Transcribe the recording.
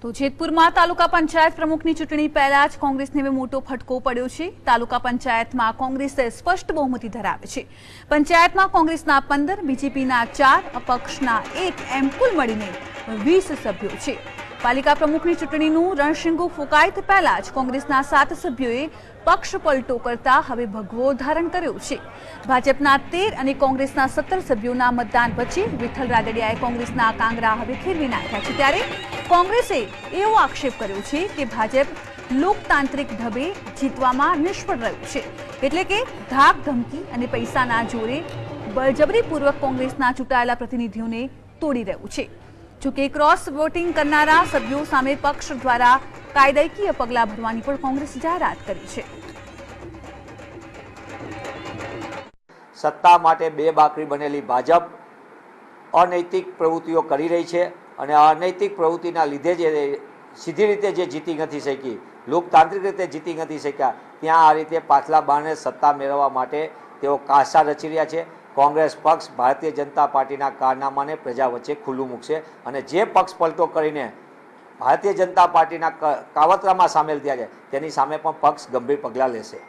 તો જેતપુરમાં તાલુકા પંચાયત પ્રમુખની ચૂંટણી પહેલા જ કોંગ્રેસને મોટો ફટકો પડ્યો છે। તાલુકા પંચાયતમાં કોંગ્રેસે સ્પષ્ટ બહુમતી ધરાવે છે। પંચાયતમાં કોંગ્રેસના 15, બીજેપીના 4, અપક્ષના 1 એમ કુલ મળીને 20 સભ્યો છે। પાલિકા પ્રમુખની ચૂંટણીનું રણશીંગું ફૂંકાય તે પહેલા જ કોંગ્રેસના 7 સભ્યોએ પક્ષ પલટો કરતા હવે ભગવો ધારણ કર્યો છે। ભાજપના 13 અને કોંગ્રેસના 17 સભ્યોના મતદાન વચ્ચે વિઠ્ઠલ રાદડિયાએ કોંગ્રેસના કાંગરા હવે ખેરવી નાખ્યા છે। ત્યારે કોંગ્રેસે એવો આક્ષેપ કર્યો છે કે ભાજપ લોકતાંત્રિક ઢબે જીતવામાં નિષ્ફળ રહ્યું છે, એટલે કે ધાક ધમકી અને પૈસાના જોરે બળજબરીપૂર્વક કોંગ્રેસના ચૂંટાયેલા પ્રતિનિધિઓને તોડી રહ્યું છે। જોકે ક્રોસ વોટિંગ કરનારા સભ્યો સામે પક્ષ દ્વારા કાયદાકીય પગલાં ભરવાની પણ કોંગ્રેસે જાહેરાત કરી છે। સત્તા માટે બે બાકરી બનેલી ભાજપ અનૈતિક પ્રવૃત્તિઓ કરી રહી છે અને અનૈતિક પ્રવૃત્તિના લીધે જે સીધી રીતે જે જીતી નથી શકી, લોકતાંત્રિક રીતે જીતી નથી શક્યા, ત્યાં આ રીતે પાછલા બાણે સત્તા મેળવવા માટે તેઓ કાસા રચી રહ્યા છે। કોંગ્રેસ પક્ષ ભારતીય જનતા પાર્ટીના કારનામાને પ્રજા વચ્ચે ખુલ્લું મૂકશે અને જે પક્ષ પલટો કરીને ભારતીય જનતા પાર્ટીના કાવતરામાં સામેલ થયા છે તેની સામે પણ પક્ષ ગંભીર પગલાં લેશે।